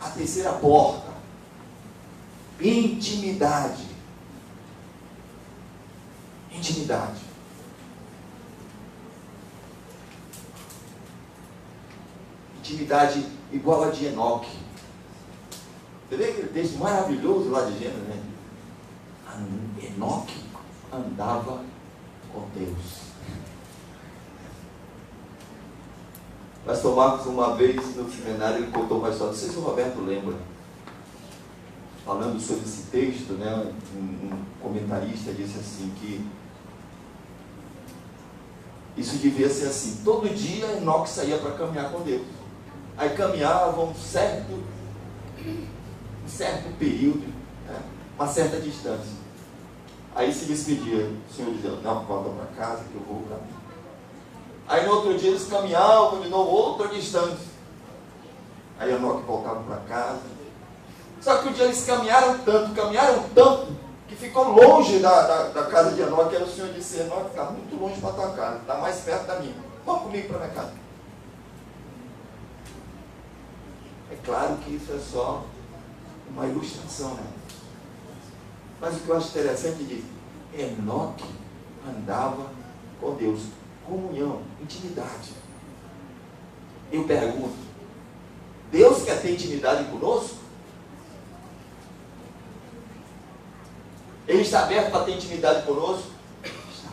a terceira porta. Intimidade. Intimidade. Intimidade igual a de Enoque. Você vê aquele texto maravilhoso lá de Gênesis, né? Enoque andava com Deus. Pastor Marcos, uma vez no seminário, ele contou uma história, não sei se o Roberto lembra, falando sobre esse texto, né? Um comentarista disse assim que isso devia ser assim, todo dia Enoque saía para caminhar com Deus. Aí caminhava um certo período, né? Uma certa distância. Aí se despedia, o Senhor dizia, não, volta para casa que eu vou para mim. Aí no outro dia eles caminhavam de novo outra distância. Aí Enoque voltava para casa. Só que um dia eles caminharam tanto, que ficou longe da casa de Enoque. Aí o Senhor disse, Enoque, está muito longe para a tua casa, está mais perto da minha. Vamos comigo para a minha casa. Aí claro que isso é só uma ilustração, né? Mas o que eu acho interessante é que Enoque andava com Deus, comunhão, intimidade. Eu pergunto, Deus quer ter intimidade conosco? Ele está aberto para ter intimidade conosco? Está.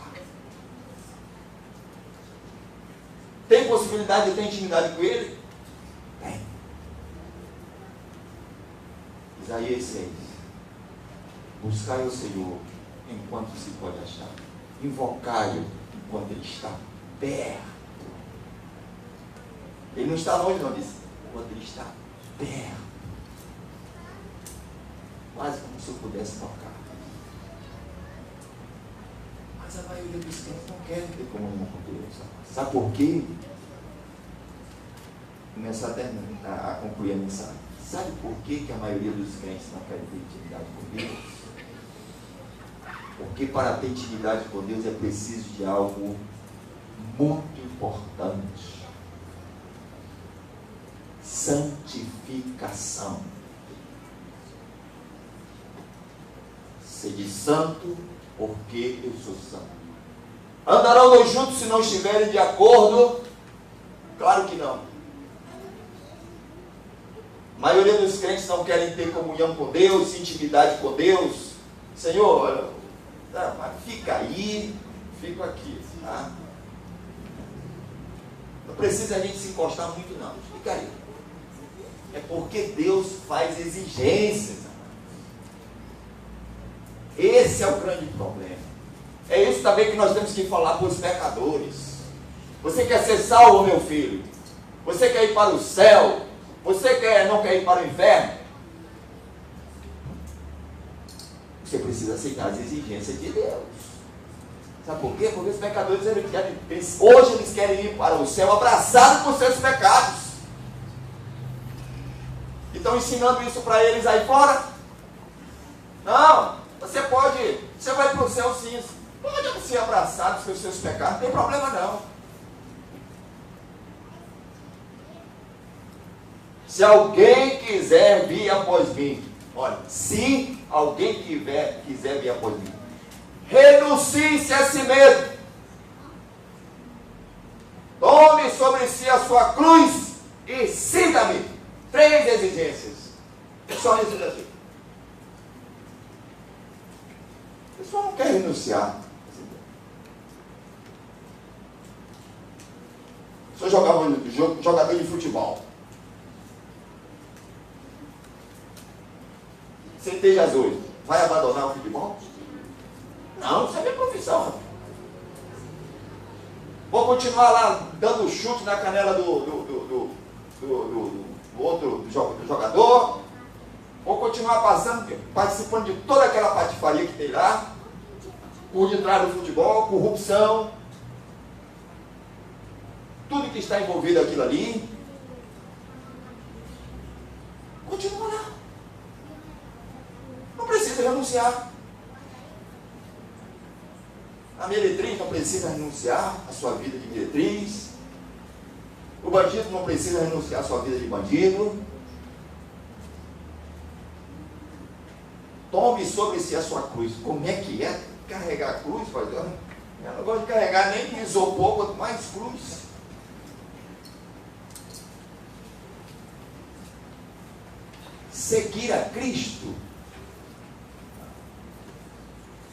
Tem possibilidade de ter intimidade com Ele? Tem. Isaías 6. Buscai o Senhor enquanto se pode achar. Invocai-o enquanto Ele está perto. Ele não está longe, não, disse. Enquanto Ele está perto. Quase como se eu pudesse tocar. Mas a maioria dos crentes não quer ter comunhão com Deus. Sabe por quê? Começar a concluir a mensagem. Sabe por quê que a maioria dos crentes não quer ter intimidade com Deus? Porque para ter intimidade com Deus é preciso de algo muito importante. Santificação. Sede santo, porque eu sou santo. Andarão dois juntos se não estiverem de acordo? Claro que não. A maioria dos crentes não querem ter comunhão com Deus, intimidade com Deus. Senhor, mas fica aí, fico aqui. Tá? Não precisa a gente se encostar muito, não. Fica aí. É porque Deus faz exigências. Esse é o grande problema. É isso também que nós temos que falar para os pecadores. Você quer ser salvo, meu filho? Você quer ir para o céu? Você não quer ir para o inferno? Você precisa aceitar as exigências de Deus. Sabe por quê? Porque os pecadores, hoje eles querem ir para o céu abraçados por seus pecados. E estão ensinando isso para eles aí fora? Não, você vai para o céu sim. Pode ser abraçado pelos seus pecados, não tem problema não. Se alguém quiser vir após mim, olha, se alguém quiser vir após mim, renuncie-se a si mesmo, tome sobre si a sua cruz e siga-me. 3 exigências. É só isso daqui. A pessoa não quer renunciar. Sou jogador de futebol. Sentei Jesus. Vai abandonar o futebol? Não, isso é minha profissão. Vou continuar lá dando chute na canela do outro jogador. Vou continuar participando de toda aquela patifaria que tem lá, por detrás do futebol, corrupção, tudo que está envolvido aquilo ali. Continua lá. Não precisa renunciar. A meretriz não precisa renunciar à sua vida de meretriz. O bandido não precisa renunciar à sua vida de bandido. Tome sobre si a sua cruz. Como é que é carregar a cruz? Eu não gosto de carregar nem isopor, quanto mais cruz. Seguir a Cristo